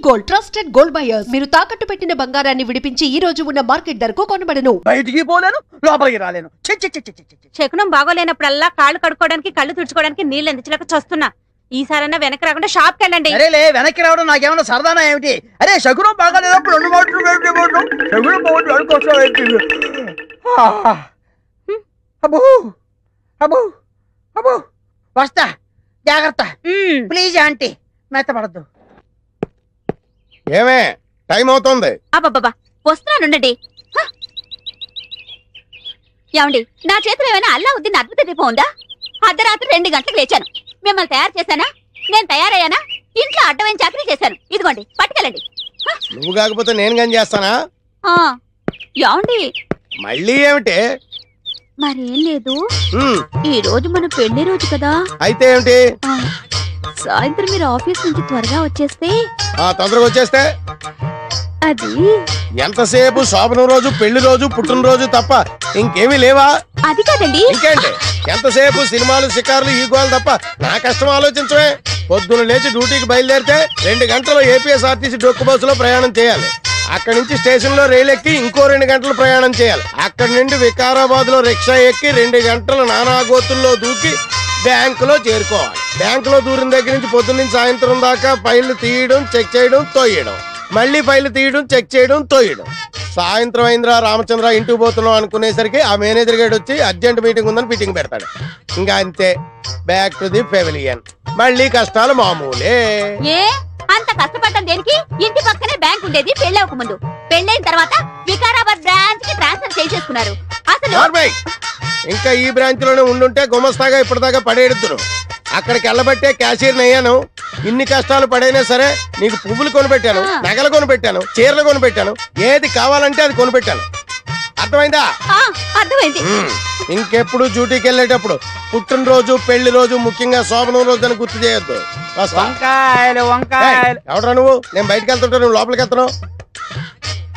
Gold trusted gold buyers. మీరు తాకట్టు పెట్టిన బంగారాన్ని విడిపించి ఈ రోజు ఉన్న మార్కెట్ ధరకు కొనబడను. బయటికి పోలేను, లోపలికి రాలేను. శకునం బాగోలేనప్పుడల్లా కాళ్ళు కడుక్కోవడానికి కళ్ళు తుడుచుకోవడానికి నీళ్ళు ఎందుకు చస్తున్నా. ఈసారైనా వెనక్కి రాకుండా షాప్కి వెళ్ళండి. అరేలే, వెనక్కి రావడం నాకేమన్నా సరదానా ఏమిటి? అరే శకునం బాగాలేనప్పుడు రెండు మాటలు శకునం బాగుంది అనుకోసం. అబ్బో అబ్బో అబ్బో, వస్తా, జాగ్రత్త ప్లీజ్ ఆంటీ, మెత్తపడద్దు. ఏమే టైం అవుతుంది. అబ్బబ్బా వస్తున్నానుండండి. ఏమండి, నా చేతిలో ఏమైనా అల్లావుద్దీన్ అద్భుత దీపం ఉందా? అర్ధరాత్రి 2 గంటలకు లేచాను. మిమ్మల్ని తయారు చేశానా? నేను తయారయ్యానా? ఇంట్లో అడ్డమైన చాకరీ చేశాను. ఇదిగోండి పట్టుకెళ్ళండి. నువ్వు కాకపోతే నేను కానీ చేస్తానా? ఏమండి మళ్ళీ ఏమిటి? మరేం లేదు, ఈ రోజు మన పెళ్లి రోజు కదా. అయితే ఏమిటి? సాయంత్రం మీరు ఆఫీస్ నుంచి త్వరగా వచ్చేస్తే. తొందరగా వచ్చేస్తే అది ఎంతసేపు శోభనం రోజు, పెళ్లి రోజు, పుట్టినరోజు తప్ప ఇంకేమీ లేవా? అది కాదండి. ఇంకేంటి? ఎంతసేపు సినిమాలు, షికారులు, ఈ గోలు తప్ప నా కష్టం ఆలోచించవే. పొద్దున లేచి డ్యూటీకి బయలుదేరితే 2 గంటలు ఏపీఎస్ఆర్టీసీ డొక్కు బస్సులో ప్రయాణం చేయాలి. అక్కడి నుంచి స్టేషన్ లో రైలు ఎక్కి ఇంకో 2 గంటలు ప్రయాణం చేయాలి. అక్కడి నుండి వికారాబాద్ లో రిక్షా ఎక్కి 2 గంటలు నానాగోతుల్లో దూకి బ్యాంకులో చేరుకోవాలి. బ్యాంకులో దూరిన దగ్గర నుంచి పొద్దున్న నుంచి సాయంత్రం దాకా ఫైళ్లు తీయడం, చెక్ చేయడం, తోయడం, మళ్ళీ ఫైళ్లు తీయడం, చెక్ చేయడం, తోయడం. సాయంత్రం అయిందిరా రామచంద్ర ఇంటికి పోతున్నాం అనుకునేసరికి ఆ మేనేజర్ గేడ్ వచ్చి అర్జెంట్ మీటింగ్ ఉందని మీటింగ్ పెడతాడు. ఇంకా అంతే, బ్యాక్ టు ది పెవిలియన్. మళ్ళీ కష్టాలు మామూలే. అంత కష్టపడటం దేనికి? ఇంటి పక్కనే బ్యాంక్ ఉండేది పెళ్ళవక ముందు. పెళ్ళైన తర్వాత వికారాబాద్ బ్రాంచ్ కి ట్రాన్స్ఫర్ చేసేసుకున్నారు. అసలు ఇంకా ఈ బ్రాంచ్ లోనే ఉండుంటే గుమస్తాగా ఇప్పటిదాకా పడేడుతురు. అక్కడికి వెళ్ళబట్టే క్యాషియర్ అయ్యాను. ఇన్ని కష్టాలు పడైనా సరే నీకు పువ్వులు కొనిపెట్టాను, నగలు కొనిపెట్టాను, చీరలు కొనిపెట్టాను, ఏది కావాలంటే అది కొనిపెట్టాను. అర్థమైందా? అర్థమైంది. ఇంకెప్పుడు డ్యూటీకి వెళ్ళేటప్పుడు పుట్టినరోజు, పెళ్లి రోజు, ముఖ్యంగా శోభనం రోజు అని గుర్తు చేయొద్దు. వంకాయలు వంకాయలు. ఎవడరా నువ్వు? నేను బయటకు వెళ్తుంటా, నువ్వు లోపలికి వెళ్తున్నావు.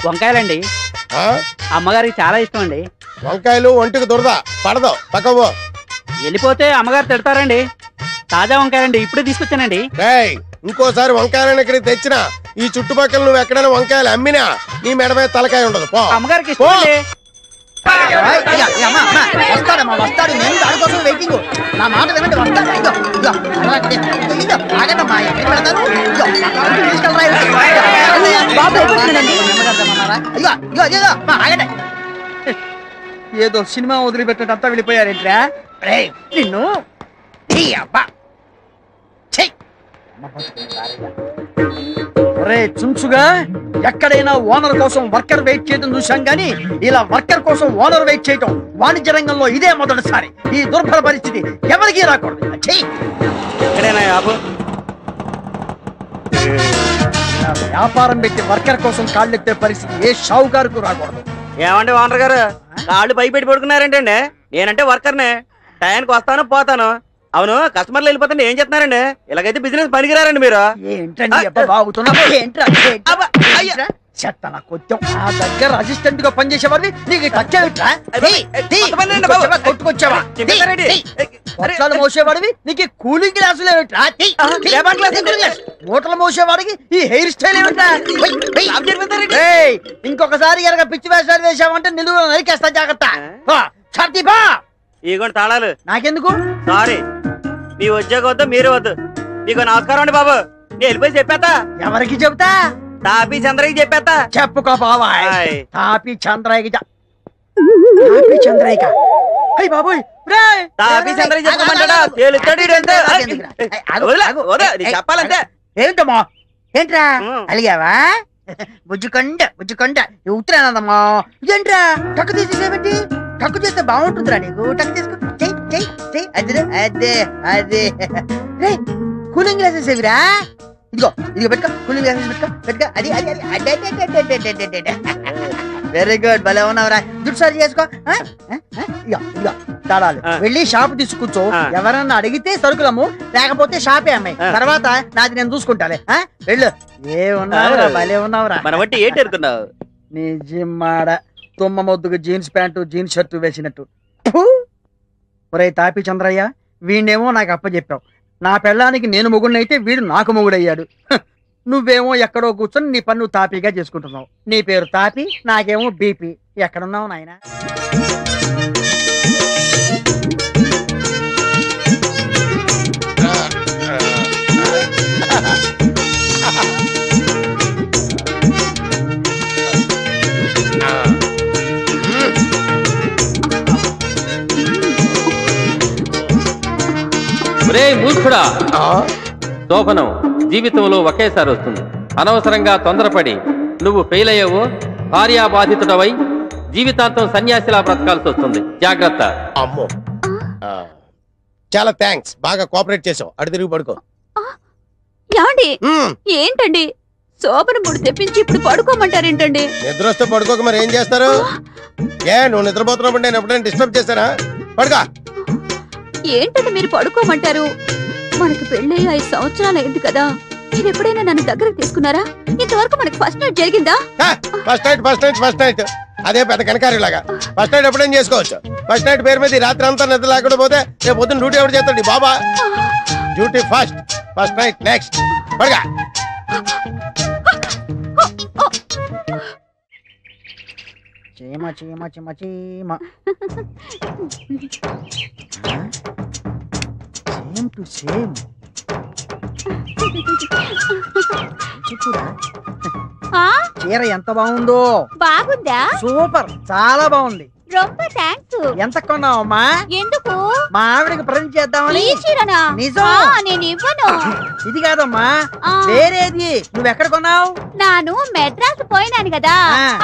వంకాయలండి, అమ్మగారికి చాలా ఇష్టం అండి. వంకాయలు ఒంటికి దురద, పడదు, పక్కవో. వెళ్ళిపోతే అమ్మగారు తిడతారండి. తాజా వంకాయలండి, ఇప్పుడే తీసుకొచ్చానండి. ఇంకోసారి వంకాయలను ఇక్కడికి తెచ్చినా, ఈ చుట్టుపక్కల నువ్వు ఎక్కడైనా వంకాయలు అమ్మినా నీ మెడ మీద తలకాయ ఉండదు. అమ్మగారికి ఇష్టం. వస్తాడు, నేను దానికోసం వెయిటింగ్. నా మాట వినండి, వస్తాడు. ఏదో సినిమా వదిలిపెట్టినట్టు అంతా వెళ్ళిపోయారేంట్రా నిన్ను. ఒరే చుంచుగా, ఎక్కడైనా ఓనర్ కోసం వర్కర్ వెయిట్ చేయడం చూశాం గానీ ఇలా వర్కర్ కోసం ఓనర్ వెయిట్ చేయటం వాణిజ్య రంగంలో ఇదే మొదటిసారి. ఈ దుర్భర పరిస్థితి ఎవరికీ రాకూడదు. వ్యాపారం పెట్టి వర్కర్ కోసం కాళ్ళెత్తే పరిస్థితి ఏ షావుకారుకు రాకూడదు. ఏమండి ఓనర్ గారు, కాళ్ళు పై పెట్టి పడుకున్నారంటండి. నేనంటే వర్కర్నే, టైంకి వస్తాను పోతాను. అవును, కస్టమర్లు వెళ్ళిపోతుంటే ఏం చేస్తున్నారండి? ఇలాగైతే బిజినెస్ పనికిరారండి మీరు. నా దగ్గర అసిస్టెంట్ గా పనిచేసేవాడిని నీకు టచ్చావా? మోసేవాడివి నీకు కూలింగ్ గ్లాసులు ఏమిట్రా? మూటలు మోసేవాడికి ఈ హెయిర్ స్టైల్ ఏమిట్రా? ఇంకొకసారి కనుక పిచ్చి వేషాలు వేసావంటే నిలువ నరికేస్తా, జాగ్రత్త. ఇగోండి తాళాలు. నాకెందుకు? సారీ, మీ ఉద్యోగం వద్దు, మీరు వద్దు. మీకు నమస్కారం అండి బాబు. నేను వెళ్ళిపోయి చెప్పేస్తా. ఎవరికి చెబుతా? తాపీ చంద్రయ్యకి చెప్పేస్తా. చెప్పుకో బాబా. తాపీ చంద్రయ్యకి చంద్రయ్య. అయ్యి బాబోయ్, తాపీ చంద్రయ్య చెప్పమంటాడా? చెప్పాలంటే ఏంటమ్మా? ఏంట్రా అలిగావా? బుజ్జుకొండ బుజ్జుకొండ ఉత్తరానమ్మా. ఏంట్రా టక్కు తీసేసేమిటి? టక్కు చేస్తే బాగుంటుందిరా నీకు. టక్కు తీసుకో, అదే అదే అదే. కూలింగ్ గ్లాసెస్ ఏవిరా? ఇదిగో ఇదిగో పెట్టుకో, కూలింగ్ గ్లాసెస్ పెట్టుకో. అది అది అది. వెరీ గుడ్, భలే ఉన్నావురా. జుట్టు సరి చేసుకో. ఇదిగో తాళాలు. వెళ్ళి షాప్ తీసుకూర్చో. ఎవరన్నా అడిగితే సరుకులము, లేకపోతే షాపే అమ్మాయి. తర్వాత నాది నేను చూసుకుంటాలే. వెళ్ళు. ఏ ఉన్నావురా, భలే ఉన్నావురా. మన బట్టి ఏంటి అనుకున్నావు? నిజమాడ తుమ్మ మొద్దుకు జీన్స్ ప్యాంటు, జీన్స్ షర్టు వేసినట్టు. ఒరే తాపి చంద్రయ్య, వీణేమో నాకు అప్పచెప్పావు. నా పెళ్ళానికి నేను మొగుడినైతే వీడు నాకు మొగుడయ్యాడు. నువ్వేమో ఎక్కడో కూర్చొని నీ పన్ను తాపీగా చేసుకుంటున్నావు. నీ పేరు తాపి, నాకేమో బీపీ. ఎక్కడున్నావు నాయనా? మూర్ఖుడా, శోభనం జీవితంలో ఒకేసారి వస్తుంది. అనవసరంగా తొందరపడి నువ్వు ఫెయిల్ అయ్యావో భార్యాబాధితుడవై జీవితాంతం సన్యాసిలా బ్రతకాల్సి వస్తుంది. జాగ్రత్త. అమ్మో, చాలా థ్యాంక్స్, బాగా కోఆపరేట్ చేసావు. అటు తిరిగి పడుకో. యాండి ఏంటండి శోభన మూడు తెప్పించి ఇప్పుడు పడుకోమంటారేంటండి? నిద్ర వస్తే పడుకోక మరి ఏం చేస్తారు? నువ్వు నిద్రపోతున్నప్పుడు నేను ఎప్పుడైనా డిస్టర్బ్ చేశానా? పడుకో. ఏంటంటే మీరు పడుకోమంటారు? మనకి పెళ్ళి 5 సంవత్సరాలు అయింది కదా, మీరు ఎప్పుడైనా నన్ను దగ్గరకు తీసుకున్నారా? ఇంతవరకు మనకి ఫస్ట్ నైట్ జరిగిందా? ఫస్ట్ నైట్ అదే పెద్ద కనకారిలాగా. ఫస్ట్ నైట్ ఎప్పుడైనా చేసుకోవచ్చు. ఫస్ట్ నైట్ పేరు మీద రాత్రి అంతా నిద్ర లేకుండా పోతే రేపు పొద్దున్న డ్యూటీ ఎవరు చేస్తాడు? బాబా డ్యూటీ ఫస్ట్ నైట్ నెక్స్ట్. పడుగా. చీమ చీమ చీమ చీమ. Same to same. చీర ఎంత బాగుందో. బాగుందా? సూపర్, చాలా బాగుంది. రొంబ థాంక్స్. ఎంత కొన్నావమ్మా? ఎందుకు? మా ఆవిడకి ప్రజెంట్ చేద్దామని. ఈ చీరనా? నిజం. నేను ఇవ్వను. ఇది కాదమ్మా, వేరేది. నువ్వెక్కడ కొన్నావు? నాను మెడ్రాస్ పోయినాను కదా,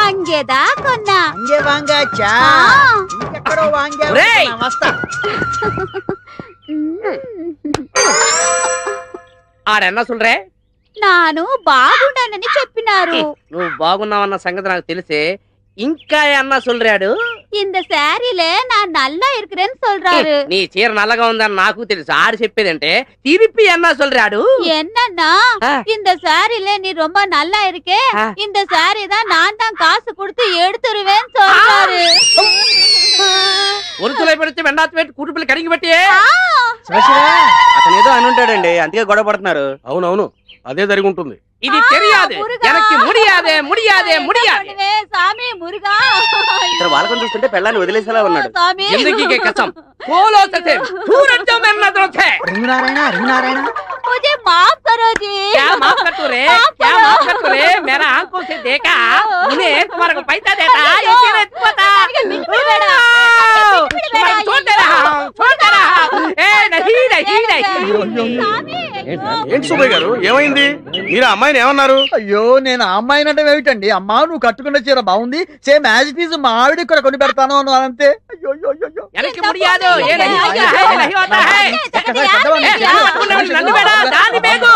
అంగేదా కొన్నా. అంగే వాంగాచా? ఇంకెక్కడో వాంగా. వస్తా. ఆడన్నా సుల్రే, నాను బాగుండానని చెప్పినారు. నువ్వు బాగున్నావన్న సంగతి నాకు తెలిసే. ఇంకా అన్నా சொல்றாడు, இந்த சாரில நான் நல்லா இருக்கிறேன்னு சொல்றாரு. నీ చీర నల్లగా ఉందని నాకు తెలుసు. ఆడు చెప్పేదంటే తిరిపి అన్నా சொல்றாడు. என்னன்னா இந்த சாரில நீ ரொம்ப நல்லா இருக்கே, இந்த சாரி தான் நான் தான் காசு கொடுத்து எடுத்துருவேன்னு சொல்றாரு. ఒరుతులై పెడితే వెండాతి పెట్టి కూటుపిల్ల కడిగి పెట్టి అతను ఏదో అని ఉంటాడండి, అందుకే గొడవ పడుతున్నారు. అవునవును, అదే జరిగి ఉంటుంది. ఇది తెలియదు, ఎనక్కి ముడియాదే ముడియాదే ముడియాదే. సామి మురుగా. ఇతర వాళ్ళకం చూస్తుంటే పెళ్ళాన్ని వదిలేసేలా ఉన్నాడు. जिंदगी कसम बोलो सचे सूरज जो मेरे नजरों से। रिंगनारायण मुझे माफ करो जी। क्या माफ कर तू रे? क्या माफ कर तू रे? मेरा आंखों से देखा, उन्हें तुम्हारे को पैसा देता, ये तेरे पता। छोड़ दे रहा हूँ, छोड़ दे रहा हूँ। ए नहीं नहीं नहीं। ఏంటి సుబ్బయ్య గారు, ఏమైంది? మీరు అమ్మాయిని ఏమన్నారు? అయ్యో, నేను ఆ అమ్మాయిని అంటే ఏమిటండి? అమ్మా, నువ్వు కట్టుకున్న చీర బాగుంది, సేమ్ యాజ్ ఇట్ ఈజ్ మా ఆవిడకి కూడా కొని పెడతాను అను అంతే. అయ్యో ఎనక్కి ముడియాదు, ఏ नहीं होता है, नहीं होता है। నన్ను బేడా దాని బేగు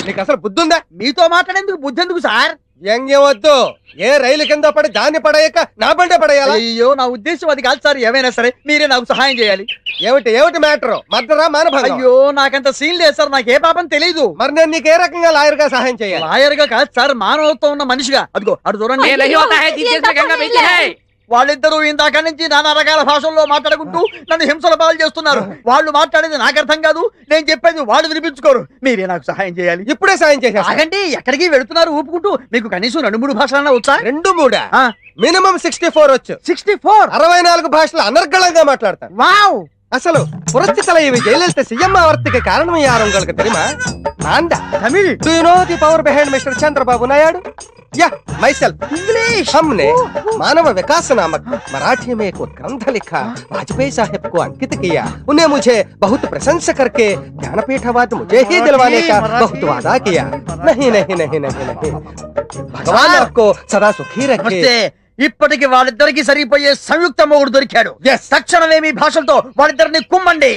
నీకు అసలు బుద్ధి ఉందా? మీతో మాట్లాడేందుకు బుద్ధి ఎందుకు సార్? వద్దు. ఏ రైలు కింద పడి దాన్ని పడేయక నా బండే పడేయాలి. అయ్యో, నా ఉద్దేశం అది కాదు సార్. ఏమైనా సరే మీరే నాకు సహాయం చేయాలి. ఏమిటి మ్యాటర్? మర్డరా మానభంగం? అయ్యో, నాకంత సీన్ లేదు సార్, నాకు ఏ పాపం తెలీదు. మరి నేను నీకు ఏ రకంగా లాయర్ గా సహాయం చేయాలి? లాయర్ గా కాదు సార్, మానవత్వం ఉన్న మనిషిగా. అదిగో అటు చూడండి. వాళ్ళిద్దరూ ఇందాక నుంచి నానా రకాల భాషల్లో మాట్లాడుకుంటూ నన్ను హింసల పాలు చేస్తున్నారు. వాళ్ళు మాట్లాడేది నాకు అర్థం కాదు, నేను చెప్పేది వాళ్ళు వినిపించుకోరు. మీరే నాకు సహాయం చేయాలి. ఇప్పుడే సాయం చేసా. ఆగండి, ఎక్కడికి వెళుతున్నారు ఊపుకుంటూ? మీకు కనీసం 2-3 భాషలన్నా వచ్చా? 2-3 మినిమం 64 వచ్చు. 64? 64 భాషలు అనర్గళంగా మాట్లాడతాను. వావ్! అసలు పురస్తి தலைவி ஜெயலலிதா சிஎம் ஆவறதுக்கு காரணம் யார் உங்களுக்கு தெரியுமா? நான்டா. Tamil. Do you know the power behind Mr. Chandrababu Naidu? Yeah, myself. English. हमने मानव विकास नामक मराठी में एक ग्रंथ लिखा, वाजपेयी साहब को अंकित किया. उन्हें मुझे बहुत प्रशंसा करके ज्ञानपीठ अवार्ड मुझे ही दिलवाने का बहुत वादा किया. नहीं नहीं नहीं नहीं नहीं. भगवान आपको सदा सुखी रखे. ఇప్పటికి వాళ్ళిద్దరికి సరిపోయే సంయుక్త మొగుడు దొరికాడు. తక్షణమే మీ భాషలతో వాళ్ళిద్దరిని కుమ్మండి.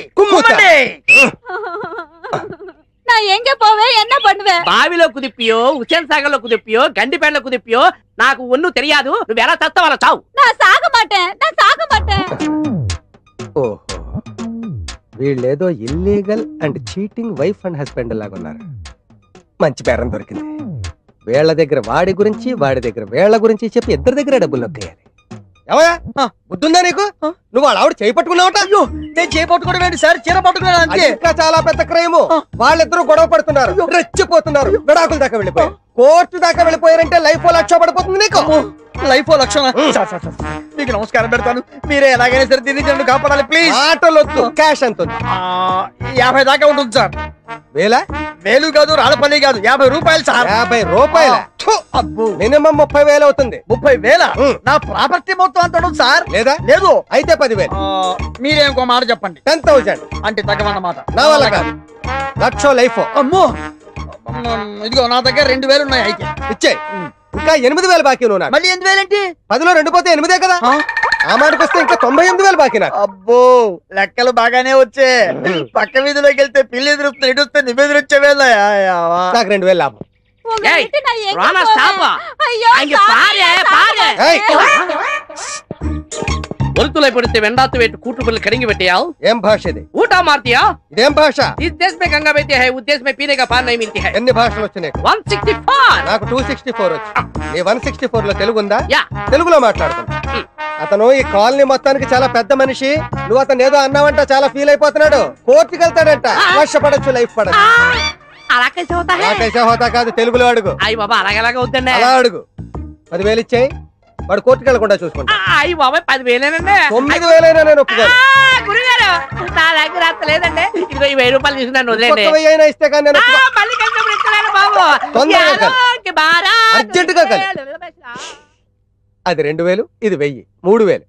నా ఎంగ పోవే ఎన్న பண்ணுவே? బావిలో కుదిపియో, హుసేన్ సాగర్ లో కుదిపియో, గండిపేటలో కుదిపియో నాకు ఒన్ను తెలియదు. నువ్వు ఎలా చస్తావు అలా చావు. నా సాగ మాటే. ఓహో, వీళ్ళేదో illegal and cheating wife and husband లాగా ఉన్నారు. మంచి బేరం దొరికింది. వీళ్ళ దగ్గర వాడి గురించి, వాడి దగ్గర వీళ్ళ గురించి చెప్పి ఇద్దరి దగ్గర డబ్బులు నొక్కేయాలి. ఏమయ్యా బుద్ధుందా నీకు? నువ్వు వాళ్ళ ఆవిడ చేయి పట్టుకున్నావట. అయ్యో నేను చేపట్టుకోవడం ఏంటి సార్, చీర పట్టుకున్నాను అంతే. ఇంకా చాలా పెద్ద క్రైమ్. వాళ్ళిద్దరూ గొడవ పడుతున్నారు, రెచ్చిపోతున్నారు, విడాకుల దాకా వెళ్ళిపోయారు, కోర్టు దాకా వెళ్ళిపోయారంటే లైఫ్ లక్ష పడిపోతుంది నీకు. లైఫ్ లక్షణ. మీకు నమస్కారం పెడతాను, మీరే ఎలాగైనా సరే దీన్ని నన్ను కాపాడాలి ప్లీజ్. ఆటలొద్దు, క్యాష్ ఎంత ఉంది? 50 దాకా ఉంటుంది సార్. వేలా? వేలు కాదు, రాళ్ళపల్లి కాదు, 50 రూపాయలు సార్. 50 రూపాయల? మినిమం 30,000 అవుతుంది. 30,000? నా ప్రాపర్టీ మొత్తం అంత ఉండదు సార్. లేదా? లేదు. అయితే 10,000. మీరే ఇంకో మాట చెప్పండి. 10,000 అంటే తగ్గమన్నమాట. నా వల్ల కాదు, లక్ష లైఫ్. అమ్మో ఇదిగో నా దగ్గర 2,000 ఉన్నాయి. అయితే ఇచ్చే. ఇంకా 8,000 బాకీ నువ్వు. మళ్ళీ 8,000 ఏంటి? 10లో 2 పోతే 8 కదా. ఆ మాటకు వస్తే ఇంకా 98,000 బాకీ నాకు. అబ్బో లెక్కలు బాగానే వచ్చే. పక్క వీధిలోకి వెళ్తే పిల్లి ఎదురుస్తుంది, ఎటు వస్తే నిబెదురు వచ్చే వేళ నాకు 2,000 లాభం. ஒருத்துளை படுத்து வெண்டாத்து வைத்து கூட்டுக்குள்ள கடிங்கி வெட்டியாओ ఏం భాష ఇది? ऊटा मारतिया ఇదేం భాష? इस देश में गंगा बहती है उस देश में पीने का पानी नहीं मिलती है. ఎన్ని భాషలు వచ్చినాయి? 164. నాకు 264 వచ్చి. నీ 164 లో తెలుగు ఉందా? యా. తెలుగులో మాట్లాడుతున్నా. అతను ఈ కాలనీ మొత్తానికి చాలా పెద్ద మనిషి. నువ్వు అతను ఏదో అన్నావంట, చాలా ఫీల్ అయిపోతున్నాడు. కోర్టుకి వెళ్తాడంట. లక్ష పడచ్చు, లైఫ్ పడచ్చు. అలా कैसे होता है? నాకైతే హోతా కాదు, తెలుగులో అడుగు. అయ్య బాబా అలాగలాగా వద్దండి. అలా అడుగు. 10,000 ఇచ్చేయి, వాడు కోర్టుకి వెళ్ళకుండా చూసుకుంటా. అయ్య బాబా 10,000 9,000 నేను ఒప్పుకోను. గురుగారు నా దగ్గర అంత లేదండి. ఇదిగో ఈ 1000 రూపాయలు తీసుకున్నాను, వదిలేండి. 1,000 ఇస్తే కానీ నేను ఒప్పుకోను. మళ్ళీ కలిసినప్పుడు ఇస్తున్నాను బాబు. తొందరగా అర్జెంటుగా కలి. అది 2,000, ఇది 1,000, 3,000.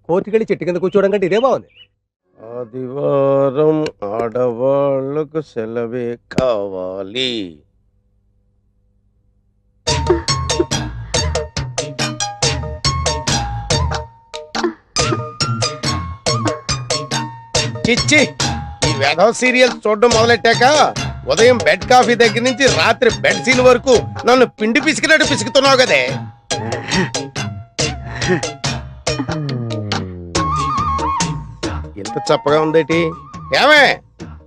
కోర్టుకి వెళ్ళి చెట్టు కింద కూర్చోవడం కంటే ఇదే బాగుంది. ఆదివారం ఆడవాళ్ళకు సెలవే కావాలి. చిచ్చి, ఈ వేధవ సీరియల్స్ చూడడం మొదలెట్టాక ఉదయం బెడ్ కాఫీ దగ్గర నుంచి రాత్రి బెడ్ సీన్ వరకు నన్ను పిండి పిసికినట్టు పిసుకుతున్నావు కదే. ఎంత చప్పగా ఉందేటి? ఏమే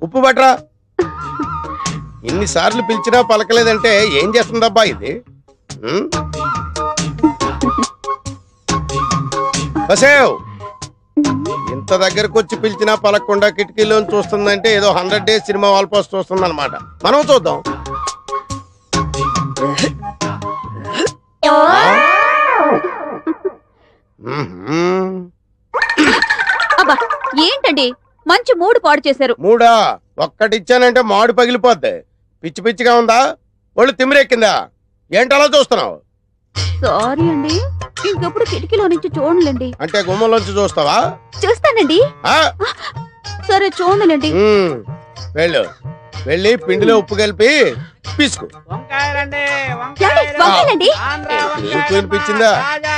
ఉప్పు బట్రా. ఇన్నిసార్లు పిలిచినా పలకలేదంటే ఏం చేస్తుందబ్బా ఇది? బసేవ్, ఇంత దగ్గరకు వచ్చి పిలిచినా పలకకుండా కిటికీలో చూస్తుందంటే ఏదో 100 డేస్ సినిమా వాల్ పోస్ట్ చూస్తుంది అనమాట. మనం చూద్దాం. అబ్బా ఏంటండి మంచి మూడు పాడు చేశారు. మూడా? ఒక్కటిచ్చానంటే మాడు పగిలిపోద్ది. పిచ్చి పిచ్చిగా ఉందా? ఒళ్ళు తిమ్మిరెక్కిందా? ఏంటలా చూస్తున్నావు? సారీ అండి, ఇంకెప్పుడు కిటికీలో నుంచి చూడలేండి. అంటే గుమ్మంలోంచి చూస్తావా? చూస్తానండి. సరే చూడలేండి. వెళ్ళు, వెళ్ళి పిండిలో ఉప్పు కలిపి పిసుకు. వినిపించిందా?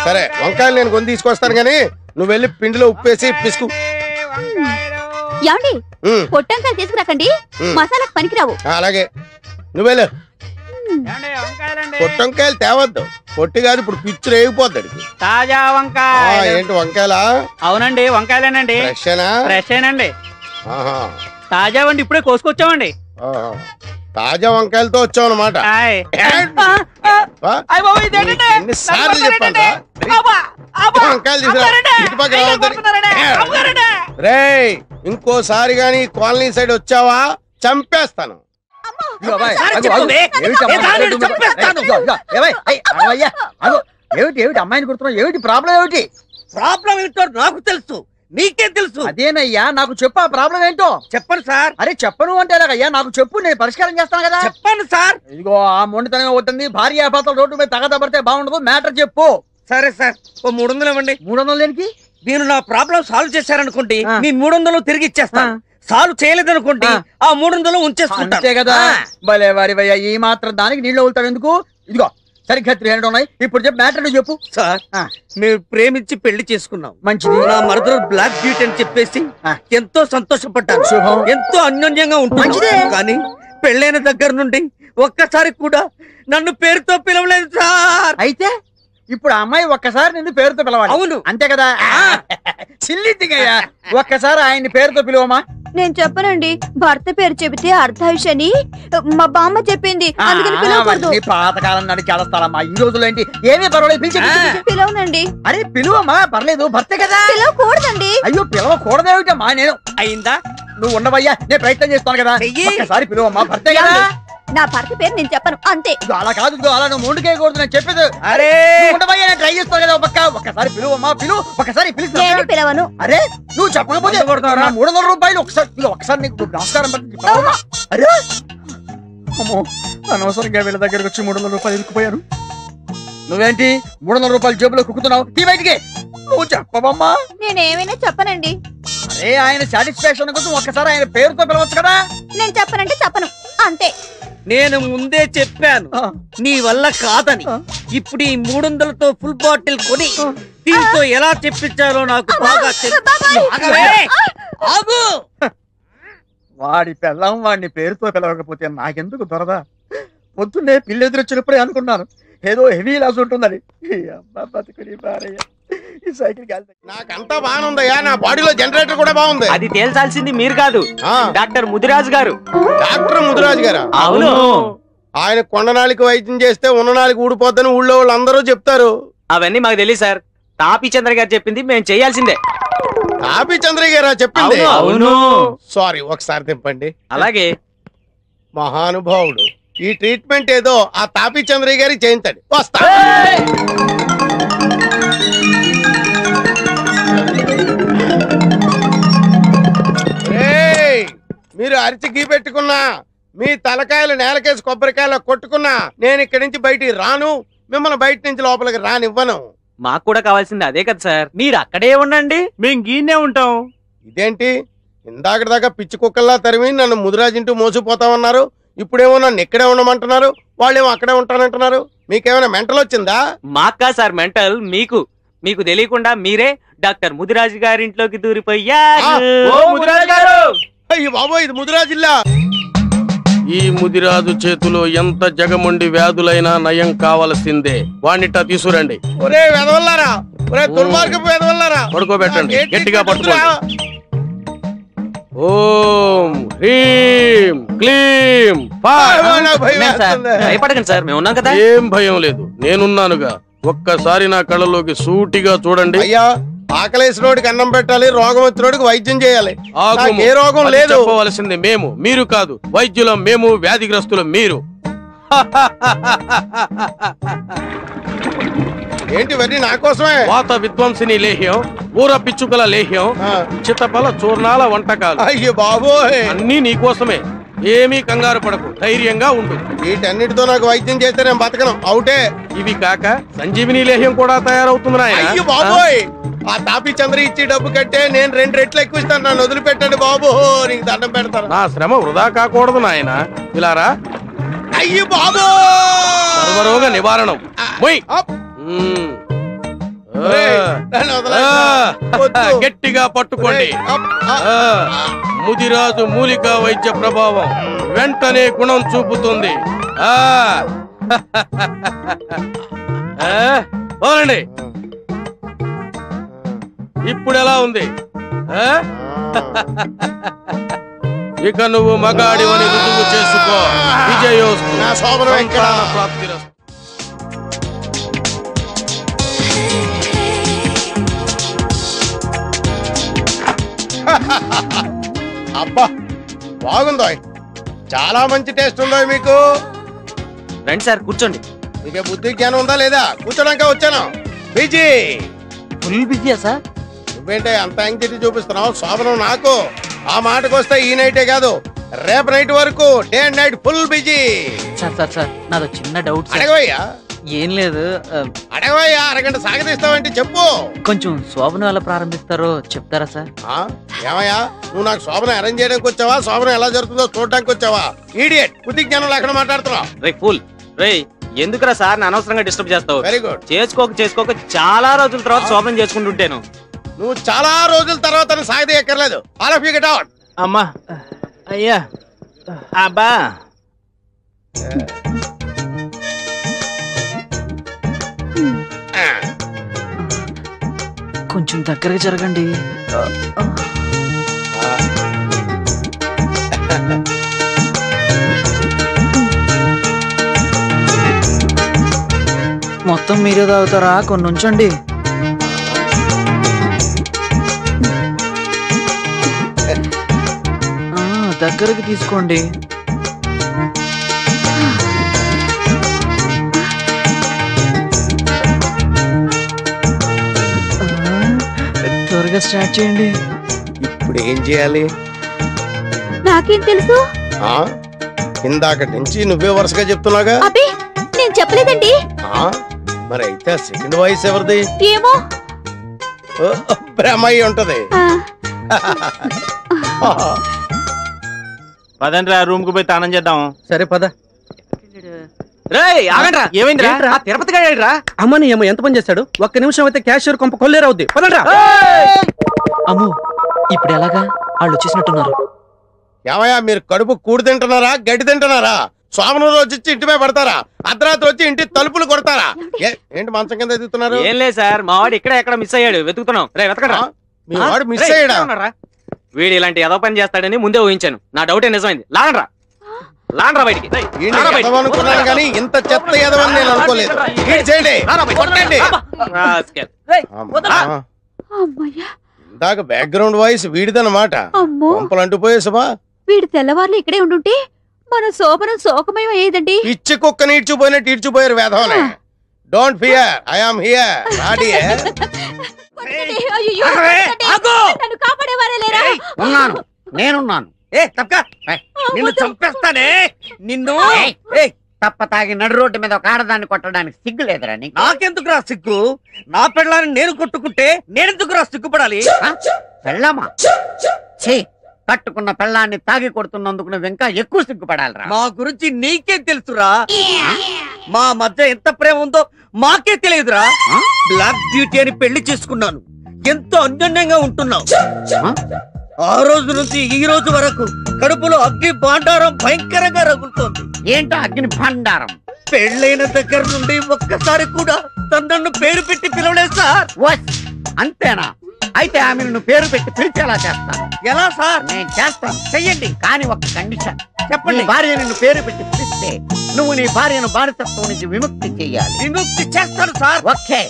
సరే వంకాయలు నేను కొని తీసుకొస్తాను గానీ నువ్వు వెళ్ళి పిండిలో ఉప్పు వేసి పిసుకు. ఏమండి పొట్టంకాయలు తీసుకురాకండి, మసాలాకు పనికిరావు. అలాగే, నువ్వు వెళ్ళు. పొట్టంకాయలు తేవద్దు, పొట్టి కాదు, ఇప్పుడు పిచ్చు రేగిపోద్ది. తాజా వంకాయ. ఏంటి వంకాయలా? అవునండి వంకాయలేనండి. ఫ్రెషేనండి. తాజా వండి ఇప్పుడే కోసుకొచ్చామండి. తాజా వంకాయలతో వచ్చావు అనమాట. ఎన్నిసార్లు చెప్పాను వంకాయలు రేయ్, ఇంకోసారి గాని కాలనీ సైడ్ వచ్చావా చంపేస్తాను. ఏమిటి అమ్మాయిని కొడుతున్నావు? ఏమిటి ప్రాబ్లం? ఏమిటి ప్రాబ్లం ఏంటో నాకు తెలుసు, నీకే తెలుసు. అదేనయ్యా, నాకు చెప్పు ఆ ప్రాబ్లం ఏంటో. చెప్పండి సార్. అరే చెప్పను అంటే అయ్యా, నాకు చెప్పు, నేను పరిష్కారం చేస్తాను కదా. చెప్పండి సార్. ఇదిగో ఆ మొండితనం అవుతుంది, భార్య భర్తలు రోడ్డు మీద తగదబడితే బాగుండదు. మ్యాటర్ చెప్పు. సరే సార్, ఓ 300 ఇవ్వండి. 300 దేనికి? మీరు నా ప్రాబ్లం సాల్వ్ చేశారనుకోండి, మీ 300 తిరిగి ఇచ్చేస్తాను. సాల్వ్ చేయలేదనుకోండి, ఆ 300 ఉంచేసుకుంటా. అంతే కదా. భలే వారివయ్యా, ఈ మాత్రం దానికి నీళ్ళు వెళ్తావు ఎందుకు? ఇదిగో సరిగ్గా 300 ఉన్నాయి. ఇప్పుడు చెప్పు, మ్యాటర్ చెప్పు. సార్, మేము ప్రేమించి పెళ్లి చేసుకున్నాం. మంచిది. నా మరదలు బ్లాక్ బ్యూటీ అని చెప్పేసి ఎంతో సంతోషపడ్డాను. ఎంతో అన్యోన్యంగా ఉంటుంది. కానీ పెళ్ళైన దగ్గర నుండి ఒక్కసారి కూడా నన్ను పేరుతో పిలవలేదు సార్. అయితే ఇప్పుడు అమ్మాయి ఒక్కసారి నిన్ను పేరుతో పిలవాలి. అవును, అంతే కదా. సిల్లిద్దిగయ్యా, ఒక్కసారి ఆయన్ని పేరుతో పిలువమా. నేను చెప్పనండి. భర్త పేరు చెబితే అర్ధాయుషని మా బామ్మ చెప్పింది. అందుకని పిలవకూడదు. పాతకాలం నాటి చాలా స్థలమ్మా. ఈ రోజుల్లో ఏంటి ఏమీ పర్వాలేదు, పిలవనండి. అరే పిలువమ్మా, పర్లేదు, భర్తే కదా. పిలవకూడదండి. అయ్యో పిలవకూడదేమిటమ్మా? నేను అయిందా? నువ్వు ఉండవయ్యా, నేను ప్రయత్నం చేస్తాను కదా. ఒక్కసారి పిలువమ్మా, భర్తే కదా. నా భర్త పేరు నేను చెప్పను, అంతే. అలా కాదు, అలా నువ్వు ముందుకేయకూడదు, నేను చెప్పేది. అరే ఉండవయ్యా, నేను ట్రై చేస్తాను కదా. ఒక్కసారి పిలువమ్మా, ఒకసారి నేను పిలవను. అరే నువ్వు చెప్పకపోతే 300 రూపాయలు ఒకసారి నీకు నమస్కారం పెట్టు. అరే అమ్మో, అనవసరంగా వీళ్ళ దగ్గరకు వచ్చి 300 రూపాయలు ఇరుక్కుపోయాను. నువ్వేంటి 300 రూపాయలు జేబులో కుక్కుతున్నావు? తీ బయటికి. నువ్వు చెప్పవమ్మా. నేనేమైనా చెప్పనండి. అరే ఆయన సాటిస్ఫాక్షన్ కోసం ఒక్కసారి ఆయన పేరుతో పిలవచ్చు కదా. నేను చెప్పనంటే చెప్పను, అంతే. నేను ముందే చెప్పాను నీ వల్ల కాదని. ఇప్పుడు ఈ 300తో ఫుల్ బాటిల్ కొని దీంతో ఎలా చెప్పించాలో నాకు బాగా ఆగు. వాడి పెళ్ళం వాడిని పేరుతో పిలవకపోతే నాకెందుకు దొరదా? పొద్దున్నే పిల్లి ఎదురొచ్చినప్పుడే అనుకున్నాను ఏదో హెవీ లాస్ ఉంటుందని. ఈ సైకిల్ నాకంతా బాగుందయ్యా, నా బాడీలో జనరేటర్ కూడా బాగుంది. అది తేల్చాల్సింది మీరు కాదు, డాక్టర్ ముదిరాజు గారు. డాక్టర్ ముదిరాజు గారా? అవును. ఆయన కొండనాళికి వైద్యం చేస్తే ఉన్ననాళికి ఊడిపోద్దని ఊళ్ళో వాళ్ళు అందరూ చెప్తారు. అవన్నీ మాకు తెలియదు సార్. తాపీ చంద్ర గారు చెప్పింది మేము చేయాల్సిందే. తాపీ చంద్ర గారా చెప్పింది? అవును. సారీ, ఒకసారి తింపండి. అలాగే. మహానుభావుడు. ఈ ట్రీట్మెంట్ ఏదో ఆ తాపీ చంద్రయ్య గారికి చేయించండి. వస్తా. మీరు అరిచి గీ పెట్టుకున్నా, మీ తలకాయలు నేలకేసి కొబ్బరికాయలు కొట్టుకున్నా నేను ఇక్కడి నుంచి బయటికి రాను, మిమ్మల్ని బయట నుంచి లోపలికి రానివ్వను. మాకు కూడా కావాల్సింది అదే కదా సార్. మీరు అక్కడే ఉండండి, మేము గీనే ఉంటాం. ఇదేంటి ఇందాక దాకా పిచ్చి కుక్కల్లా తరిమి నన్ను ముదిరాజింటూ మోసిపోతామన్నారు, ఇప్పుడేమో నన్ను ఇక్కడే ఉండమంటున్నారు, వాళ్ళేమో అక్కడే ఉంటానంటున్నారు. మీకేమైనా మెంటల్ వచ్చిందా? మాకా సార్ మెంటల్, మీకు మీకు తెలియకుండా మీరే డాక్టర్ ముదిరాజు గారి ఇంట్లోకి దూరిపోయారు. అయ్యి బాబోయ్, ఇది ముదిరాజిల్లా. ఈ ముదిరాజు చేతిలో ఎంత జగమండి వ్యాధులైనా నయం కావలసిందే. వాణ్ణిట తీసుకురండి. ఒరే వెదవల్లారా, ఒరే దుర్మార్గపు వెదవల్లారా, పడుకోబెట్టండి, గట్టిగా పట్టుకోండి. ఓం హ్రీం క్లీం. భయపడకండి సార్, మేము ఉన్నాం కదా. ఏం భయం లేదు, నేనున్నానుగా. ఒక్కసారి నా కళ్ళలోకి సూటిగా చూడండి. అయ్యా, ఆకలేసినోడికి అన్నం పెట్టాలి, రోగం వచ్చినోడికి వైద్యం చేయాలి. ఏ రోగం లేదు. చెప్పవలసింది మేము, మీరు కాదు. వైద్యులం మేము, వ్యాధిగ్రస్తులం మీరు. ఏంటి వరి నా కోసమే? వాత విధ్వంసిని లేహ్యం, ఊర పిచ్చుకల లేహ్యం, చిత్తపల చూర్ణాల వంటకాలు. అయ్యో బాబోయ్, అన్నీ నీకోసమే. ఏమీ కంగారు పడకు, ధైర్యంగా ఉండు. వీటన్నిటితో నాకు వైద్యం చేస్తే నేను బతకను, అవుటే. ఇవి కాక సంజీవిని లేహ్యం కూడా తయారవుతుంది నాయన. అయ్యో బాబోయ్, ఆ తాపీ చంద్ర ఇచ్చి డబ్బు కట్టే నేను 2 రెట్లు ఎక్కువ ఇస్తాను, నన్ను వదిలిపెట్టండి బాబు, నీకు దండం పెడతాను. నా శ్రమ వృధా కాకూడదు నాయన. ఇలారా. అయ్యో బాబు, సర్వరోగ నివారణం. గట్టిగా పట్టుకోండి. ముదిరాజు మూలికా వైద్య ప్రభావం వెంటనే గుణం చూపుతుంది. పోనండి. ఇప్పుడు ఎలా ఉంది? ఇక నువ్వు మగాడివని రుజువు చేసుకో. విజయోస్తు. ప్రాప్తిరస్తు. అబ్బా బాగుందో, చాలా మంచి టేస్ట్ ఉందో మీకు. రండి సార్, కూర్చోండి. మీకే బుద్ధి జ్ఞానం ఉందా లేదా? కూర్చోడానికి వచ్చాను. బిజీ, ఫుల్ బిజీయా సార్? నువ్వేంటే అంత యాంగ్జైటీ చూపిస్తున్నావు? శోభనం నాకు. ఆ మాటకు వస్తే ఈ నైటే కాదు, రేపు నైట్ వరకు day and night full busy. Sir sir sir, నాదో చిన్న డౌట్. అడగవయ్యా. ఏం లేదు, అడగవయ్యా. అరగంట సాగదీస్తావంటే చెప్పు. కొంచెం శోభనం ఎలా ప్రారంభిస్తారో చెప్తారా సార్? ఏమయ్యా, నువ్వు నాకు శోభనం అరేంజ్ చేయడానికి వచ్చావా, శోభనం ఎలా జరుగుతుందో చూడడానికి వచ్చావా? ఈడియట్, బుద్ధి జ్ఞానం లేకుండా మాట్లాడుతున్నావు. రే ఫుల్, రే ఎందుకురా సార్ నా అనవసరంగా డిస్టర్బ్ చేస్తావు? Very good. చేసుకోక చాలా రోజుల తర్వాత శోభనం చేసుకుంటుంటాను. నువ్వు చాలా రోజుల తర్వాత సాగదీయక్కర్లేదు. All of you get out. అమ్మా, అయ్యా, అబ్బా. కొంచెం దగ్గరగా జరగండి. మొత్తం మీరే తాగుతారా? కొన్ని ఉంచండి. దగ్గరికి తీసుకోండి. త్వరగా స్టార్ట్ చేయండి. ఇప్పుడు ఏం చేయాలి? నాకేం తెలుసు? ఇందాక నుంచి నువ్వే వరుసగా చెప్తున్నాగా. అబ్బే నేను చెప్పలేదండి. మరి అయితే సెకండ్ వాయిస్ ఎవరిది? ఏమో బ్రహ్మయ్య ఉంటది. పదండ్రా రూమ్ కు పోయి తానం చేద్దాం. సరే పద. ఏమైందిరా? తిరుపతి గారా? అమ్మని ఏమో ఎంత పని చేస్తాడు? ఒక్క నిమిషం అయితే క్యాషియర్ కొంప కొల్లేరవుద్ది. పదండ్రా. అమ్మో ఇప్పుడు ఎలాగా? వాళ్ళు వచ్చేసినట్టున్నారు. ఏమయ్యా మీరు కడుపు కూడి తింటున్నారా గడ్డి తింటున్నారా? సోమను రోజు వచ్చి ఇంటి మీద పడతారా? అర్ధరాత్రి వచ్చి ఇంటి తలుపులు కొడతారా? ఏంటి మంచం కింద ఎదుగుతున్నారు? ఏం లేదు సార్, మా వాడు ఇక్కడ ఎక్కడ మిస్ అయ్యాడు, వెతుకుతున్నాం. రే వెతకడా. మీ వాడు మిస్ అయ్యాడా? వీడు ఇలాంటి ఏదో పని చేస్తాడని ముందే ఊహించాను. నా డౌటే నిజమైంది. లాగండ్రా లాగండ్రా బయటికి. అనుకున్నాను కానీ ఇంత చెత్త ఎదవని నేను అనుకోలేదు. ఇందాక బ్యాక్గ్రౌండ్ వాయిస్ వీడిదన్నమాట. పంపలు అంటుపోయే సుమా. వీడు తెల్లవారులు ఇక్కడే ఉండుంటే మన శోభనం శోకమయం అయ్యేదండి. పిచ్చి కుక్కని ఈడ్చిపోయినట్టు ఈడ్చిపోయారు వేధవనే. Don't fear, I am here. నన్ను కాపాడేవారే లేరా? ఉన్నాను, నేనున్నాను. నిన్ను చంపేస్తానే. నిన్ను తప్ప తాగి నడు రోడ్డు మీద ఒక ఆడదాన్ని కొట్టడానికి సిగ్గు లేదురా నీకు? నాకెందుకురా సిగ్గు? నా పెళ్ళాన్ని నేను కొట్టుకుంటే నేనెందుకురా సిగ్గుపడాలి? పెళ్ళామా? ఛీ, కట్టుకున్న పెళ్ళాన్ని తాగి కొడుతున్నందుకు నువ్వు ఇంకా ఎక్కువ సిగ్గుపడాలిరా. మా గురించి నీకే తెలుసురా. మా మధ్య ఎంత ప్రేమ ఉందో మాకే తెలియదురా. బ్లాక్ బ్యూటీ అని పెళ్లి చేసుకున్నాను. ఎంతో అన్యోన్యంగా ఉంటున్నావు. ఆ రోజు నుంచి ఈ రోజు వరకు కడుపులో అగ్ని భాండారం భయంకరంగా రగులుతోంది. ఏంటో అగ్ని భాండారం? పెళ్ళైన దగ్గర నుండి ఒక్కసారి కూడా తనను పేరు పెట్టి పిలవలేదు సార్. అంతేనా? అయితే ఆమెను నువ్వు పేరు పెట్టి పిలిచేలా చేస్తాను. ఎలా సార్? నేను చేస్తాను, చెయ్యండి. కానీ ఒక కండిషన్. చెప్పండి. భార్య నిన్ను పేరు పెట్టి పిలిస్తే నువ్వు నీ భార్యను బానిసత్వం నుంచి విముక్తి చెయ్యాలి. విముక్తి చేస్తాను సార్. ఓకే.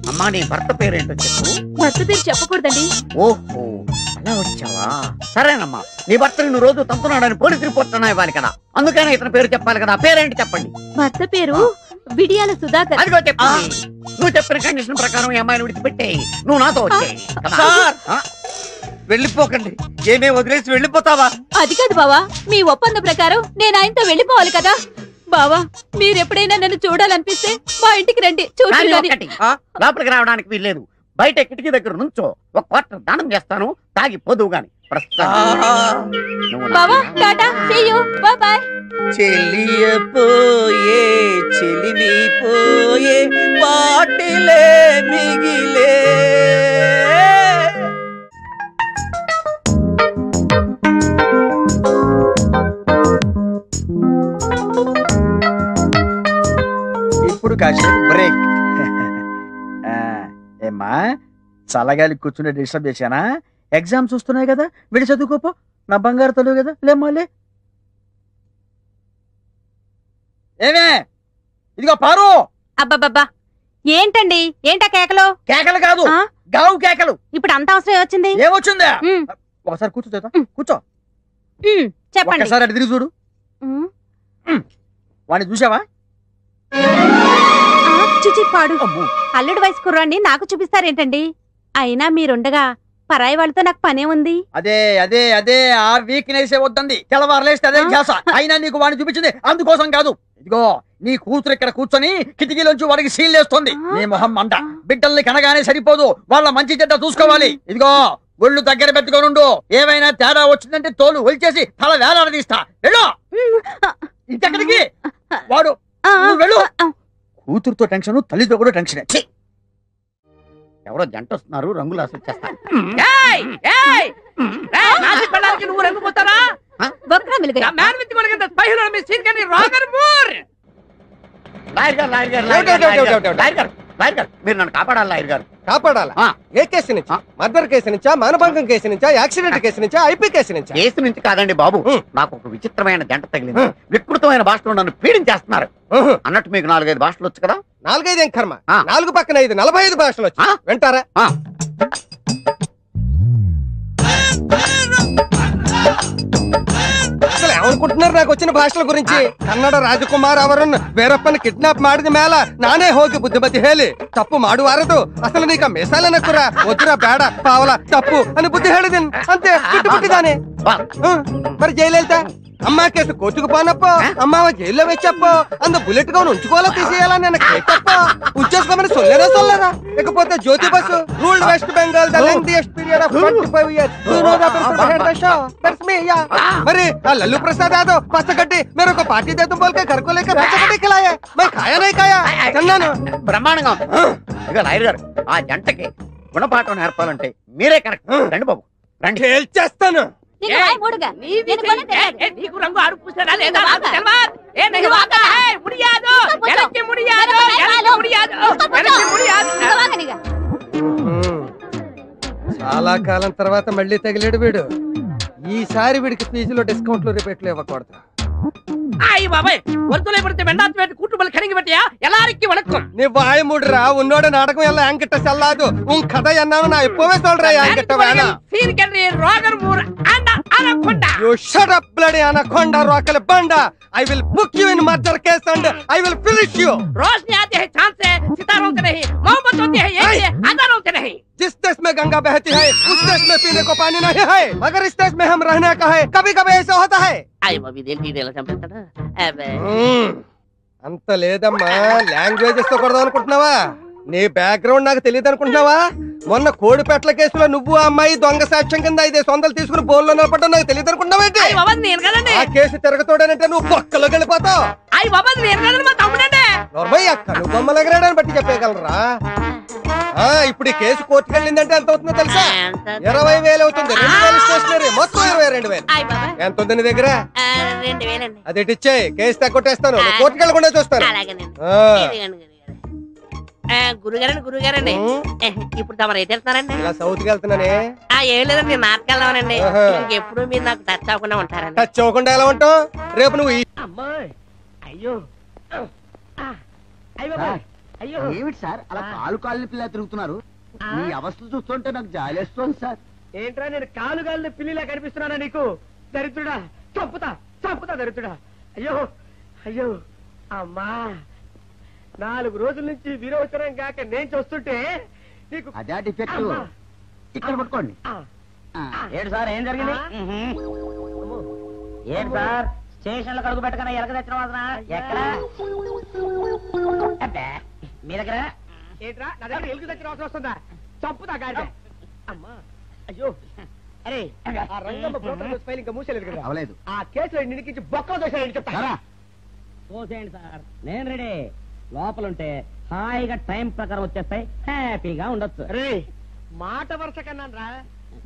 అమ్మా నీ భర్త పేరేంటో చెప్పు. భర్త పేరు చెప్పకూడదండి. ఓహో అలా వచ్చావా? సరేనమ్మా. నీ భర్త నిన్ను రోజు తంతున్నాడని పోలీస్ రిపోర్ట్ అన్నా ఇవ్వాలి కదా, అందుకనే ఇతని పేరు చెప్పాలి కదా. పేరేంటి చెప్పండి. భర్త పేరు బిడియాల సుధాకర్. అదిగో చెప్పు. నువ్వు చెప్పిన కండిషన్ ప్రకారం ఈ అమ్మాయిని విడిచిపెట్టేయి. నువ్వు నాతో వచ్చేయి. వెళ్ళిపోకండి. ఏమే వదిలేసి వెళ్ళిపోతావా? అది కాదు బావా, మీ ఒప్పంద ప్రకారం నేను ఆయనతో వెళ్ళిపోవాలి కదా. బావా మీరెప్పుడైనా నన్ను చూడాలనిపిస్తే మా ఇంటికి రండి. లోపలికి రావడానికి వీల్లేదు. బయట కిటికీ దగ్గర నుంచో ఒక క్వార్టర్ దానం చేస్తాను. తాగి పోదువు గాని. బావా tata, see you, bye bye. చెలియపోయే చెలిమి పోయే పాటిలే మిగిలే. ఇప్పుడు కాసేపు బ్రేక్. ఏమ్మా చల్లగాలి కూర్చుని డిస్టర్బ్ చేశానా? ఎగ్జామ్స్ వస్తున్నాయి కదా, విడి చదువుకోపో. నా బంగారు తల్లి కదా, లేమ్మాలే. ఏమే ఇదిగో పారు. అబ్బబ్బబ్బా ఏంటండి? ఏంటా కేకలు? కేకలు కాదు, గావు కేకలు. ఇప్పుడు అంత అవసరం వచ్చింది? ఏమొచ్చిందా? ఒకసారి కూర్చో. కూర్చో. చెప్పండి. ఒకసారి అటు తిరిగి చూడు. వాడిని చూసావా? పాడు. అల్లుడు వయసు కుర్రాన్ని నాకు చూపిస్తారేంటండి? అయినా మీరుండగా పరాయి వాళ్ళతో నాకు పనే ఉంది. అదే అదే అదే ఆ వీక్నెస్ వద్దంది. తెల్లవారులేస్తే అదే ధ్యాస. అయినా నీకు వాడిని చూపించింది అందుకోసం కాదు. ఇదిగో నీ కూతురు ఇక్కడ కూర్చొని కిటికీలోంచి వాడికి సీన్లేస్తుంది. నీ మొహం మంట. బిడ్డల్ని కనగానే సరిపోదు, వాళ్ళ మంచి చెడ్డ చూసుకోవాలి. ఇదిగో ఒళ్ళు దగ్గర పెట్టుకోనుండు. ఏమైనా తేడా వచ్చిందంటే తోలు ఒలిచేసి తల వేలాడదీస్తా. వెళ్ళు. ఇంకెక్కడికి? వాడు వెళ్ళు. కూతురుతో టెన్షన్, తల్లితో కూడా టెన్షన్. ఎవరో జంట వస్తున్నారు, రంగులు అసలు చేస్తారు. నువ్వు రంగు పోతారా? లాయర్ గారు మీరు నన్ను కాపాడాలి లాయర్ గారు. కాపాడాలా? ఏ కేసు నుంచి? మర్డర్ కేసు నుంచా, మానభంగం కేసు నుంచా, యాక్సిడెంట్ కేసు నుంచా, ఐపీ కేసు నుంచా? కేసు నుంచి కాదండి బాబు, నాకు ఒక విచిత్రమైన జంట తగిలింది. వికృతమైన భాషలో నన్ను పీడించేస్తున్నారు. అన్నట్టు మీకు 4-5 భాషలు వచ్చు కదా? 4-5 ఏం కర్మ, 4 పక్కన 5 45 భాషలు వచ్చి వింటారా? అసలు ఏమనుకుంటున్నారు నాకు వచ్చిన భాషల గురించి? కನ್ನಡ ರಾಜಕುಮಾರ್ ಅವರನ್ನು ಬೇರಪ್ಪನ ಕಿಡ್ನಾಪ್ ಮಾಡಿದ ಮೇಲ ನಾನೇ ಹೋಗಿ ಬುದ್ಧಿಮತಿ ಹೇಳಿ ತಪ್ಪು ಮಾಡುವಾರದು, ಅಸಲು ನೀಕ ಮೆಸಾಲ ನಕ್ಕುರ ಒದ್ದುರ ಬೇಡ ಪಾವಲ ತಪ್ಪು అని బుద్ధి ಹೇಳಿದೀನಿ అంతే. ಬಿಟ್ಟಿದ್ದಾನೆ. మరి జైలు అమ్మా కేసు కోర్టుకు పోనప్పో, అమ్మావ జైల్లో వెచ్చప్పో, అందు బుల్లెట్ గా ఉంచుకోవాలా తీసేయాలా నేను కేటప్పో ఉంచేసుకోమని సొల్లేదా సొల్లదా? లేకపోతే Jyoti Basu ruled West Bengal the lengthiest period of 25 years. You know the person behind the show, that's me. Yeah మరి ఆ లల్లు ప్రసాద్ యాదవ్ పచ్చగడ్డి मेरे को पार्टी दे तुम बोल के घर को लेकर पచ్చగడ్డి खिलाया, मैं खाया नहीं खाया. తిన్నాను. బ్రహ్మాండంగా. ఇక లాయర్ గారు ఆ జంటకి గుణపాఠం నేర్పాలంటే మీరే కరెక్ట్. రండి బాబు రండి. చేస్తాను. నీకు రంగు ఆడు పూసాడా లేదా చాలా కాలం తర్వాత మళ్ళీ తగిలేడు వీడు. ఈసారి వీడికి ఫీజులో డిస్కౌంట్లు రిపేట్లు ఇవ్వకూడదు. ஆய் பாபாய் ஒருத்தலை படுத்து வெண்டாத்து வேட்டு கூட்டுமல் கணங்கி வெட்டியா எல்லாருக்கும் வணக்கம். நீ வாய மூடுறா, உன்னோட நாடகம் எல்லாம் என்கிட்ட செல்லாது. உன் கதை என்னன்னு நான் இப்பவே சொல்றேன். என்கிட்ட வேணாம். Sean Connery Roger Moore and Anaconda. You shut up bloody anaconda rockle banda. I will book you in murder case and I will finish you. रोशनी आती है चांद से, सितारों से नहीं, मोहब्बत होती है एक से हजारों से नहीं. जिस देश में गंगा बहती है उस देश में पीने को पानी नहीं है, मगर इस देश में हम रहने का है. कभी कभी ऐसा होता है. आई बाबी देंटी देला చంపేస్తాడా? అబే అంత లేదమ్మా. లాంగ్వేజెస్ తో కొడదాం అనుకుంటున్నావా? నీ బ్యాక్గ్రౌండ్ నాకు తెలియదు అనుకుంటున్నావా? మొన్న కోడిపెట్ల కేసులో నువ్వు ఆ అమ్మాయి దొంగ సాక్ష్యం కింద 500 తీసుకుని బోన్లో నిలబడ్డా నాకు తెలియదు అనుకుంటున్నావేంటి? ఆ కేసు తిరగతోడనంటే నువ్వు బొక్కలోకి వెళ్ళిపోతావు. నువ్వు బొమ్మలగరాడని బట్టి చెప్పగలరా? ఇప్పుడు ఈ కేసు కోర్టుకు వెళ్ళిందంటే ఎంత అవుతుందో తెలుసా? 20,000 అవుతుంది. 2,000 స్టేషనరీ, మొత్తం 22,000. ఎంత ఉంది నీ దగ్గర? 2,000 అది ఇచ్చేయి, కేసు తగ్గొట్టేస్తాను. కోర్టుకు వెళ్ళకుండా చూస్తాను. గురుగారండి ఇప్పుడు తమరు అయితే వెళ్తున్నారండి? ఇలా సౌత్ కి వెళ్తున్నానే. ఏం లేదండి, నాటకు వెళ్దామనండి. ఇంకెప్పుడు మీరు నాకు టచ్ అవ్వకుండా ఉంటారండి. టచ్ అవ్వకుండా ఎలా ఉంటావు? రేపు నువ్వు అమ్మాయి అయ్యో అయ్యో ఏమిటి సార్ అలా కాలు పిల్ల తిరుగుతున్నారు? మీ అవస్థలు చూస్తుంటే నాకు జాలేస్తుంది సార్. ఏంట్రా నేను కాలుగాలిని పిల్లిలా కనిపిస్తున్నానా నీకు? దరిద్రుడా, చంపుతా దరిద్రుడా. అయ్యో అయ్యో అమ్మా, 4 రోజుల నుంచి విరోచనం కాక నేను చూస్తుంటే నీకు అదే డిఫెక్ట్. ఇక్కడ పట్టుకోండి. ఏంటి సార్ ఏం జరిగింది? ఏంటి సార్ స్టేషన్ లో కడుగు పెట్టకన్నా ఎలక తెచ్చిన వాసన ఎక్కడ? మీ దగ్గర ఏంట్రా? నా దగ్గర ఎలుగు తెచ్చిన వాసన వస్తుందా? చంపుతా గాడి. అమ్మా అయ్యో. అరే ఆ రంగమ్మ ప్రోటోకాల్ ఫైల్ ఇంకా మూసేలేదు కదా? అవలేదు. ఆ కేసులో నిడికించి బొక్కలు దోసేయండి చెప్తా. తోసేయండి సార్, నేను రెడీ. లోపలుంటే హాయిగా టైం ప్రకారం వచ్చేస్తాయి, హ్యాపీగా ఉండొచ్చు. రే మాట వరుస కన్నా రా,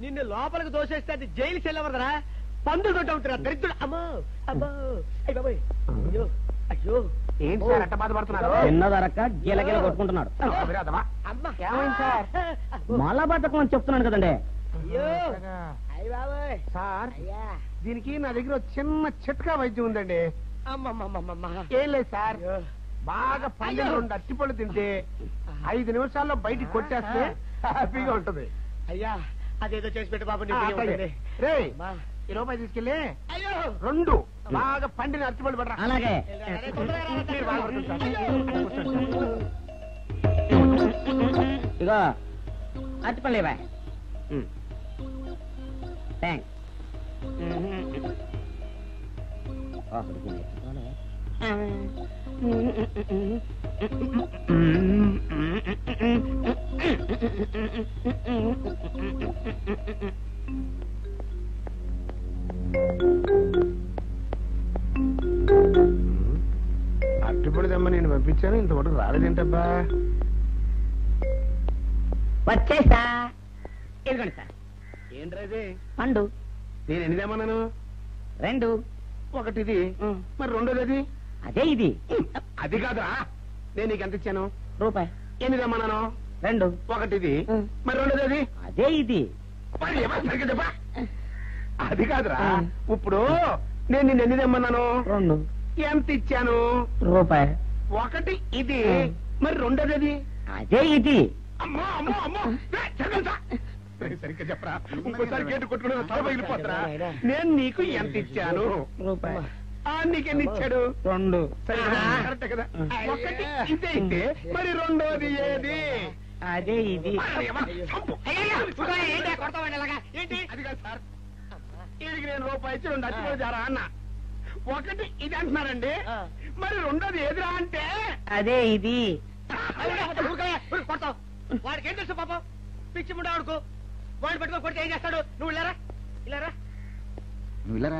నిన్ను లోపలికి దోసేస్తే అది జైలు చెల్లవరదరా, పందులు దొడ్డ ఉంటారా దరిద్రుడు. అమ్మో అమ్మో అయ్య బాబోయ్. అయ్యో అయ్యో ఏంటి సార్ అట్ట బాధపడుతున్నారు? చిన్నదరక్క గీలగీల కొట్టుకుంటున్నాడు. మలబద్ధకం అని చెప్తున్నాను కదండి. సార్ దీనికి నా దగ్గర చిన్న చిట్కా వైద్యం ఉందండి. ఏం లేదు సార్, బాగా 12 అట్టిపళ్ళు తింటే 5 నిమిషాల్లో బయటికి కొట్టేస్తే హ్యాపీగా ఉంటుంది. అయ్యా అదేదో చేసి పెట్టు బాబు. రే 20 రూపాయలు తీసుకెళ్ళి 2 బాగా పండిన అరటిపళ్ళు పడరా. అలాగే ఇగో అరటిపళ్ళు ఇవ్వ. థ్యాంక్స్. అరటిపళ్ళు తెమ్మ నేను పంపించాను, ఇంతవరకు రాలేదేంటబ్బా? వచ్చేసా. ఇదిగోండి సార్. ఏంట్రా పండు. నేను ఎన్ని తెమ్మన్నాను? 2. ఒకటిది, మరి రెండోది అది? అదే ఇది. అది కాదురా, నేను నీకు ఎంత ఇచ్చాను? రూపాయి. ఎన్ని తెమ్మన్నాను? 2. ఒకటిది, మరి రెండోది అది? అదే ఇది. మరి ఏమో సరిగ్గా చెప్పా. అది కాదురా, ఇప్పుడు నేను నిన్ను ఎన్ని తెమ్మన్నాను? 2. ఎంత ఇచ్చాను? రూపాయి. ఒకటి ఇది, మరి రెండోది అది? అదే ఇది. అమ్మో అమ్మో అమ్మో, సరిగ్గా చెప్పరా, ఇంకోసారి గేటు కొట్టుకుని తల పగిలిపోతారా? నేను నీకు ఎంత ఇచ్చాను? రూపాయి. నీకెన్ని ఇచ్చాడు? 2. కరెక్ట్ కదా. ఒకటి ఇదే అయితే మరి రెండోది ఏది? అదే ఇది. ఏంటి అది కాదు సార్, వీడికి నేను రూపాయి ఇచ్చి 2 అచ్చిపోయి జారా అన్న. ఒకటి ఇది అంటున్నారండి, మరి రెండోది ఏదిరా అంటే? అదే ఇది. కొడతావు, వాడికి ఏం తెలుసు పాపం, పిచ్చి ముండా వాడుకో. వాడిని పెట్టుకో కొడితే ఏం చేస్తాడు? నువ్వు ఇలారా ఇలారా. నువ్వు ఇలారా,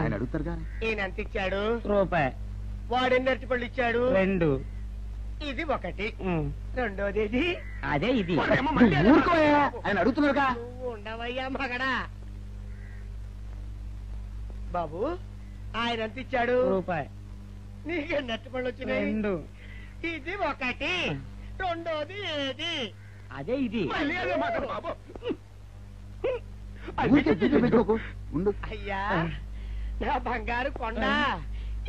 ఆయన అడుగుతారు కానీ. ఈయన ఎంత ఇచ్చాడు? రూపాయి. వాడు ఎన్ని అరటి పళ్ళు ఇచ్చాడు? 2. ఇది ఒకటి, రెండోది ఇది. అదే ఇది. ఊరుకోయా, ఆయన అడుగుతున్నారుగా. నువ్వు ఉండవయ్యా మగడా. బాబు ఆయన ఎంత ఇచ్చాడు? రూపాయి. నీకెన్ని అరటి పళ్ళు వచ్చినాయి? 2. ఇది ఒకటి, రెండోది ఏది? అదే ఇది. మళ్ళీ అదే మాట బాబు. అయ్యా నా బంగారు కొండ,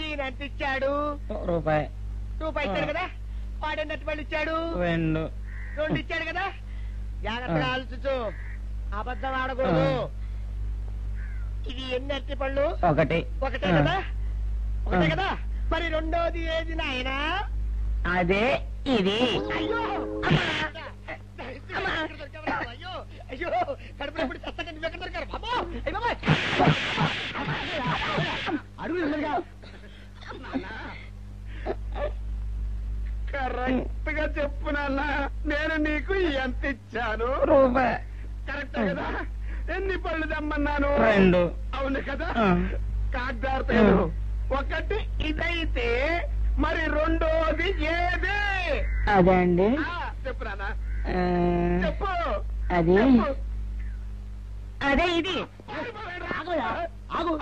ఈయన ఎంత ఇచ్చాడు? రూపాయి. రూపాయి ఇచ్చాడు కదా. వాడెన్నట్టు పళ్ళు ఇచ్చాడు? 2. 2 ఇచ్చాడు కదా. జాగ్రత్తగా ఆలోచించు, అబద్ధం ఆడకూడదు. ఇది ఎన్ని అరటి పళ్ళు? ఒకటే కదా. ఒకటే కదా, మరి రెండోది ఏది నాయనా? అదే ఇది. అయ్యో అయ్యో అయ్యో, కడుపులో ఎప్పుడు చస్తగా నువ్వు ఎక్కడ దొరికారు బాబు? కరెక్ట్ గా చెప్పు నాన్న, నేను నీకు ఎంత ఇచ్చాను? రూపాయి. కరెక్ట్ కదా. ఎన్ని పళ్ళు తెమ్మన్నాను? 2. అవును కదా. కాగ్దారు ఒకటి ఇదైతే మరి రెండోది ఏది? అదే అండి. చెప్పు నాన్న, చెప్పు. అది అదే ఇది. ఆగు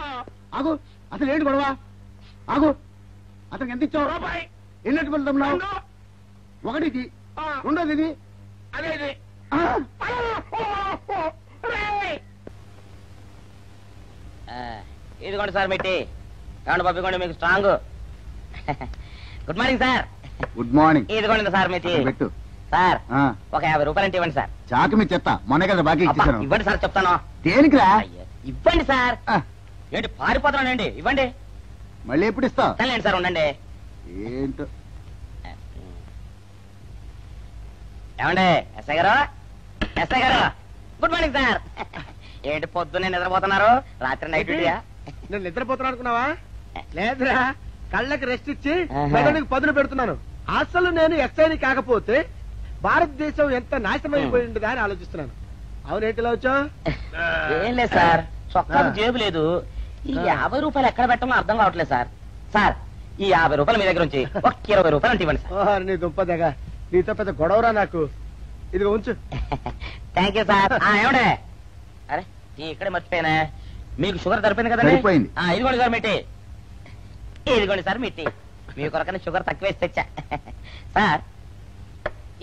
ఆగు, అసలు ఏంటి గొడవ? ఆగు, అతనికి ఎంత ఇచ్చావు? రూపాయి. ఎన్నట్టు వెళ్తున్నావు? ఒకటి ఇది, రెండోది ఇది. అదే ఇది. ఇదిగోండి సార్ మిట్టి. ఏమండి పంపించండి, మీకు strong. Good morning sir. Good morning. ఇదిగోండి సార్ మిట్టి. పెట్టు సార్, ఒక 50 రూపాయలు అంటే ఇవ్వండి సార్. చాకు మీ చెత్త, మొన్న కదా బాకీ ఇచ్చేసాను. ఇవ్వండి సార్ చెప్తాను. దేనికిరా? ఇవ్వండి సార్. ఏంటి పారిపోతున్నానండి? ఇవ్వండి. మళ్ళీ ఎప్పుడు ఇస్తావు? సరేండి సార్, ఉండండి. ఏంటో. ఏమండి ఎస్ఐ గారు, ఎస్ఐ గారు, గుడ్ మార్నింగ్ సార్. ఏంటి పొద్దున్నే నిద్రపోతున్నారు? రాత్రి నైట్ డ్యూటీయా? నేను నిద్రపోతున్నా అనుకున్నావా? లేదురా, కళ్ళకి రెస్ట్ ఇచ్చి మెదడుకి పదును పెడుతున్నాను. అసలు నేను ఎస్ఐని కాకపోతే భారతదేశం ఎంత నాశనం అయిపోయి ఉండదా అని ఆలోచిస్తున్నాను. అవునేంటిలా వచ్చావు? ఏం లేదు సార్, చొక్కాకు జేబు లేదు. ఈ 50 రూపాయలు ఎక్కడ పెట్టమో అర్థం కావట్లేదు సార్. సార్, ఈ 50 రూపాయలు మీ దగ్గర నుంచి ఒక 20 రూపాయలు అంటే ఇవ్వండి సార్. నీ దుంపదగా, నీతో పెద్ద గొడవరా నాకు. ఇదిగో ఉంచు. Thank you sir. ఏమండే, అరే ఇక్కడే మర్చిపోయానా, మీకు షుగర్ సరిపోయింది కదండి? ఇదిగోండి సార్ మిట్టి. ఇదిగోండి సార్ మిట్టి, మీ కొరకనే షుగర్ తక్కువ వేసి తెచ్చా. సార్,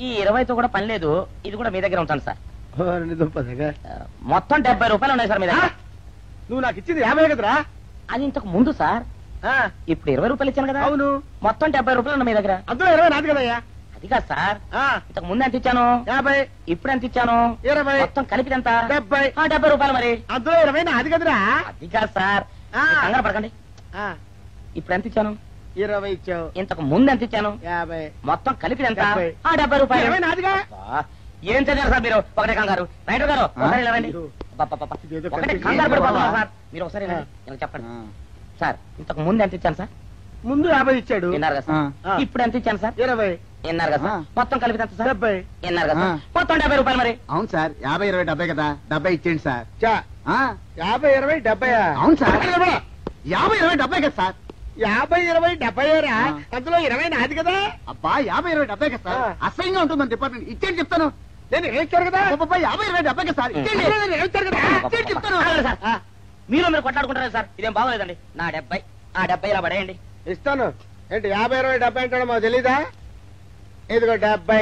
ఈ 20తో కూడా పని లేదు, ఇది కూడా మీ దగ్గర ఉంటాను సార్. మొత్తం 70 రూపాయలు ఉన్నాయి సార్ మీ దగ్గర. నువ్వు నాకు ఇచ్చింది 50 కదరా? అది ఇంతకు ముందు సార్. ఇప్పుడు 20 రూపాయలు ఇచ్చాను కదా. అవును. మొత్తం 70 రూపాయలు ఉన్నాయి మీ దగ్గర. అందులో 20 నాది కదయ్యా. అది కాదు సార్, ఇంతకు ముందు ఎంత ఇచ్చాను? 50. ఇప్పుడు ఎంత ఇచ్చాను? 20. మొత్తం కలిపి ఎంత? 70. 70 రూపాయలు. మరి అందులో 20 నాది కదరా? అది కాదు సార్, కంగారు పడకండి. ఇప్పుడు ఎంత ఇచ్చాను? 20 ఇచ్చావు. ఇంతకు ముందు ఎంత ఇచ్చాను? 50. మొత్తం కలిపి ఎంత? 70 రూపాయలు. 20 నాదిగా. ఏం చదివారు సార్ మీరు? ఒకటే కంగారు. రైటర్ గారు ఒకసారి ఇలా రండి. ఒకటే కంగారు పడిపోతున్నారు సార్. మీరు ఒకసారి ఇలా చెప్పండి సార్. ఇంతకు ముందు ఎంత ఇచ్చాను సార్? ముందు 50 ఇచ్చాడు. విన్నారు కదా సార్. ఇప్పుడు ఎంత ఇచ్చాను సార్? 20. విన్నారు కదా సార్. మొత్తం కలిపి ఎంత సార్? 70. విన్నారు కదా సార్. మొత్తం 70 రూపాయలు. మరి అవును సార్, 50, 20, 70 కదా. 70 ఇచ్చేయండి సార్. 50, 20, 70. అవును సార్, 50, 20, 70 కదా సార్. 50, 20, 70రా? అందులో 20 నాది కదా. అబ్బా, 50, 20, 70 కదా సార్. అసహ్యంగా ఉంటుంది మన డిపార్ట్మెంట్. ఇచ్చేయండి చెప్తాను. నేను ఇచ్చారు కదా. 50, 20, 70 కదా సార్. ఇచ్చేయండి చెప్తాను. మీరు కొట్లాడుకుంటారు సార్, ఇదేం బాగోలేదండి. నా 70, ఆ 70 ఇలా పడేయండి. ఇస్తాను. ఏంటి 50, 20, 70 అంటాడో మాకు తెలీదా? ఇదిగో 70.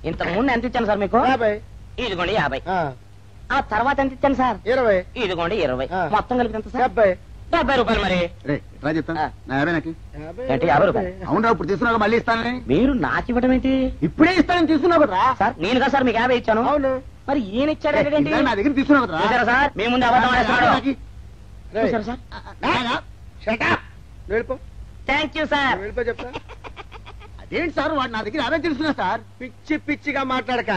ఇంతకు ముందు ఎంత ఇచ్చాను సార్ మీకు? 50. ఇదిగోండి 50. ఆ తర్వాత ఎంత ఇచ్చాను సార్? 20. ఇదిగోండి 20. మొత్తం కలిపి ఎంత సార్? 70. 70 రూపాయలు. మరి చెప్తాను నా 50 నాకు ఏంటి 50 రూపాయలు? అవును ఇప్పుడు తీసుకున్నాక మళ్ళీ ఇస్తానని. మీరు నాకు ఇవ్వడం ఏంటి? ఇప్పుడే ఇస్తానని తీసుకున్నావు కదా సార్. నేను కదా సార్ మీకు 50 ఇచ్చాను. అవును. మరి ఈయన ఇచ్చారు ఏంటి? నా దగ్గర తీసుకున్నావు కదా. చూసారా సార్ మీ ముందు అబద్ధం ఆడేస్తున్నాడు. చూసారా సార్? వెళ్ళిపో. Thank you sir. వెళ్ళిపో చెప్తా. అదేంటి సార్ వాడు నా దగ్గర 50 తీసుకున్నా సార్. పిచ్చి పిచ్చిగా మాట్లాడక.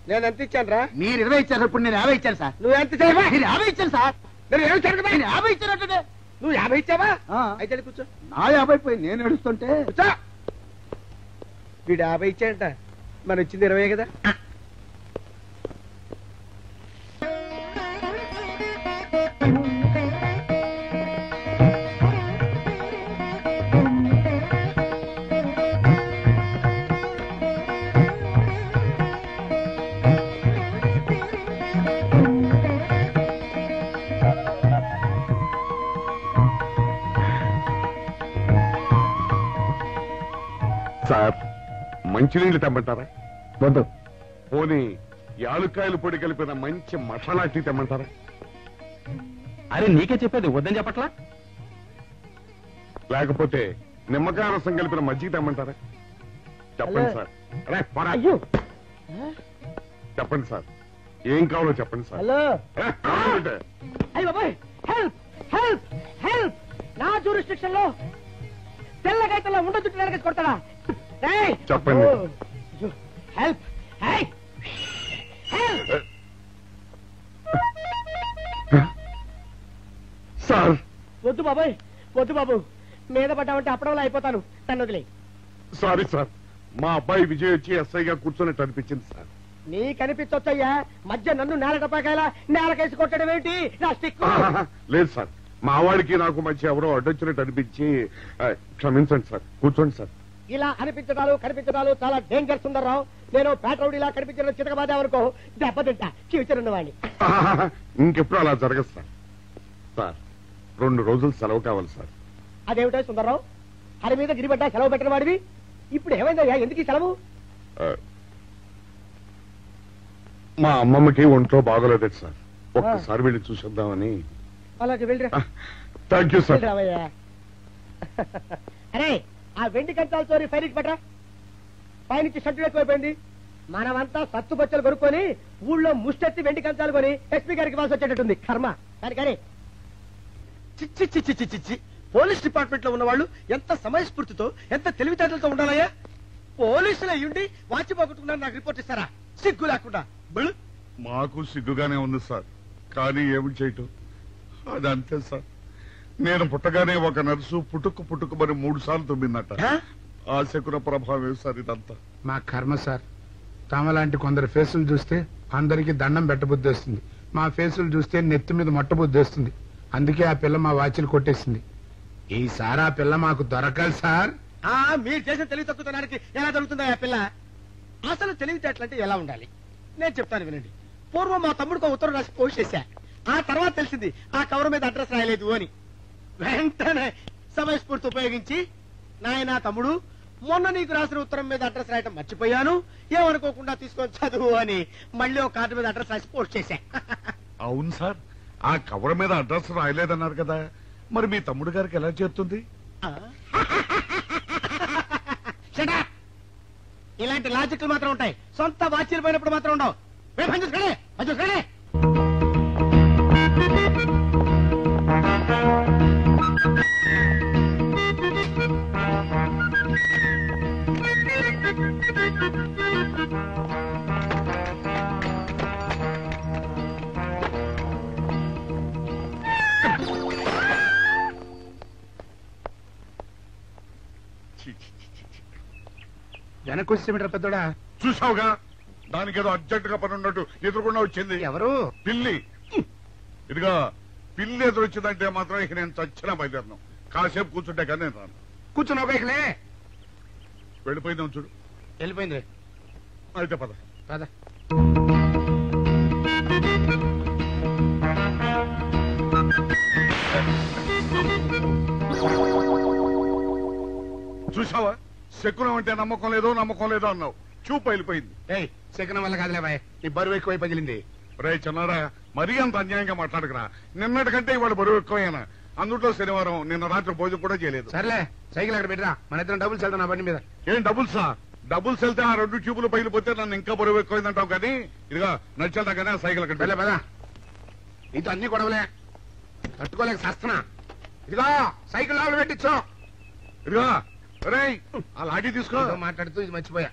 నేను ఎంత ఇచ్చాను రా? మీరు 20 ఇచ్చారు, ఇప్పుడు నేను 50 ఇచ్చాను సార్. నువ్వు ఎంత ఇచ్చావా? నేను 50 ఇచ్చాను సార్. నేను 50 ఇచ్చానంటే నువ్వు 50 ఇచ్చావా? అయితే కూర్చో. నా 50 పోయి నేను ఏడుస్తుంటే కూర్చో. వీడు 50 ఇచ్చాడంట, మన ఇచ్చింది 20 కదా. సార్ మంచినీళ్ళు తెమ్మంటారా? వద్దు. పోనీ యాలుక్కాయలు పొడి కలిపిన మంచి మసాలా టీ తెమ్మంటారా? అరే నీకే చెప్పేది వద్దని చెప్పట్లా? లేకపోతే నిమ్మకాయ రసం కలిపిన మజ్జిగ తెమ్మంటారా? చెప్పండి సార్. అరే పోరా. చెప్పండి సార్, ఏం కావాలో చెప్పండి సార్. హలో. అయ్య బాబాయ్, హెల్ప్ హెల్ప్ హెల్ప్. నా జ్యూరిస్డిక్షన్ లో తెల్లగైతల్లో ఉండ చుట్టూ వెనకేసి కొడతాడా? చెప్పండి. Help sir. వద్దు బాబాయ్, వద్దు బాబు. మీద పడ్డామంటే అప్పడంలో అయిపోతాను. నన్ను వదిలే. సారీ సార్, మా అబ్బాయి విజయ్ వచ్చి ఎస్ఐగా కూర్చొని అనిపించింది సార్. నీ కనిపించొచ్చయ్యా, మధ్య నన్ను నేల టపాకాయలా నేలకేసి కొట్టడం ఏంటి? నా స్టిక్. లేదు సార్, మా వాడికి నాకు మధ్య ఎవరో అడ్డొచ్చినట్టు అనిపించి క్షమించండి సార్. కూర్చోండి సార్. ఇలా అనిపించడాలు కనిపించడాలు చాలా డేంజర్ సుందర్రావు. నేను పేటరౌడిలా కనిపించడం చితకబాదామనుకో దెబ్బతింటా ఫ్యూచర్ ఉన్నవాడిని. ఇంకెప్పుడు అలా జరగదు సార్. సార్ 2 రోజులు సెలవు కావాలి సార్. అదేమిటో సుందర్రావు, హరి మీద గిరిబడ్డా సెలవు పెట్టిన వాడివి. ఇప్పుడు ఏమైందయ్యా, ఎందుకు ఈ సెలవు? మా అమ్మమ్మకి ఒంట్లో బాగోలేదు సార్, ఒక్కసారి వెళ్ళి చూసేద్దామని. అలాగే వెళ్ళరా. Thank you sir. రావయ్యా. అరే ఆ వెండి కంచాల చోరీ ఫైర్కి పెట్టరా. పైనుంచి షట్టు ఎక్కువైపోయింది. మనమంతా సత్తు బచ్చలు కొనుక్కొని ఊళ్ళో ముష్టెత్తి వెండి కంచాలు కొని ఎస్పీ గారికి ఇవ్వాల్సి వచ్చేటట్టుంది. కర్మ. కానీ చిచ్చి చిచ్చి చిచ్చి చిచ్చి. పోలీస్ డిపార్ట్మెంట్ లో ఉన్న వాళ్ళు ఎంత సమయస్ఫూర్తితో ఎంత తెలివితేటలతో ఉండాలయ్యా. పోలీసులు అయ్యుండి వాచి పోగొట్టుకున్నారు నాకు రిపోర్ట్ ఇస్తారా? సిగ్గు లేకుండా. మాకు సిగ్గుగానే ఉంది సార్, కానీ ఏమి చేయటం అదంతే సార్. నేను పుట్టగానే ఒక నర్సు పుట్టుకుమని 3 సార్లు తుమ్మిందట. ఆ శకున ప్రభావం సార్ ఇదంతా. మా కర్మ సార్. తమలాంటి కొందరు ఫేసులు చూస్తే అందరికి దండం పెట్టబుద్ధి వస్తుంది. మా ఫేసులు చూస్తే నెత్తి మీద మొట్టబుద్ధి వస్తుంది. అందుకే ఆ పిల్ల మా వాచిలు కొట్టేసింది. ఈసారి ఆ పిల్ల మాకు దొరకాలి సార్. మీరు చేసిన తెలివి తక్కువతనానికి ఎలా దొరుకుతుందా ఆ పిల్ల? అసలు తెలివితేటలంటే ఎలా ఉండాలి నేను చెప్తాను వినండి. పూర్వం మా తమ్ముడికి ఉత్తరం రాసి పోస్ట్ చేశా. ఆ తర్వాత తెలిసింది ఆ కవర్ మీద అడ్రస్ రాయలేదు అని. వెంటనే సమయస్ఫూర్తి ఉపయోగించి, నాయనా తమ్ముడు, మొన్న నీకు రాసిన ఉత్తరం మీద అడ్రస్ రాయటం మర్చిపోయాను, ఏమనుకోకుండా తీసుకొని చదువు అని మళ్ళీ ఒక కార్డు మీద అడ్రస్ రాసి పోస్ట్ చేశా. అవును సార్, ఆ కవర్ మీద అడ్రస్ రాయలేదన్నారు కదా, మరి మీ తమ్ముడు గారికి ఎలా చేరుతుంది? ఇలాంటి లాజిక్లు మాత్రం ఉంటాయి, సొంత వాచీలు పోయినప్పుడు మాత్రం ఉండవు. వెనక్కి వచ్చేమిట్రా పెద్దోడా? చూసావుగా, దానికి ఏదో అర్జెంట్ గా పని ఉన్నట్టు ఎదురుకుండా వచ్చింది. ఎవరు? పిల్లి. ఇదిగా పిల్లి ఎదురొచ్చిందంటే మాత్రం ఇక నేను చచ్చినా బయలుదేరను. కాసేపు కూర్చుంటే కానీ నేను రాను. కూర్చున్నావు ఇకలే. వెళ్ళిపోయిందాం చూడు. వెళ్ళిపోయింది. అయితే పద పద. చూసావా, శకునం అంటే నమ్మకం లేదో అన్నావు. చూపు వెళ్ళిపోయింది. శకునం వల్ల కాదులే బాయ్, నీ బరువు ఎక్కువై పగిలింది. రే చిన్నారా, మరీ అంత అన్యాయంగా మాట్లాడుకురా. నిన్నటికంటే ఇవాళ బరువు ఎక్కువైనా. అందులో శనివారం నిన్న రాత్రి భోజనం కూడా చేయలేదు. సర్లే సైకిల్ అక్కడ పెట్టరా, మన ఇద్దరం డబుల్స్ వెళ్తాం నా బండి మీద. ఏం డబుల్సా? డబుల్స్ వెళ్తే ఆ 2 ట్యూబులు పగిలిపోతే నన్ను ఇంకా బరువు ఎక్కువైందంటావు. కానీ ఇదిగా నడిచేదా కానీ ఆ సైకిల్ అక్కడ పదా. నీతో అన్ని గొడవలే తట్టుకోలేక సస్తున్నా. ఇదిగా సైకిల్ లోపల పెట్టించు. ఇదిగా రే ఆ లాఠీ తీసుకో. మాట్లాడుతూ ఇది మర్చిపోయా.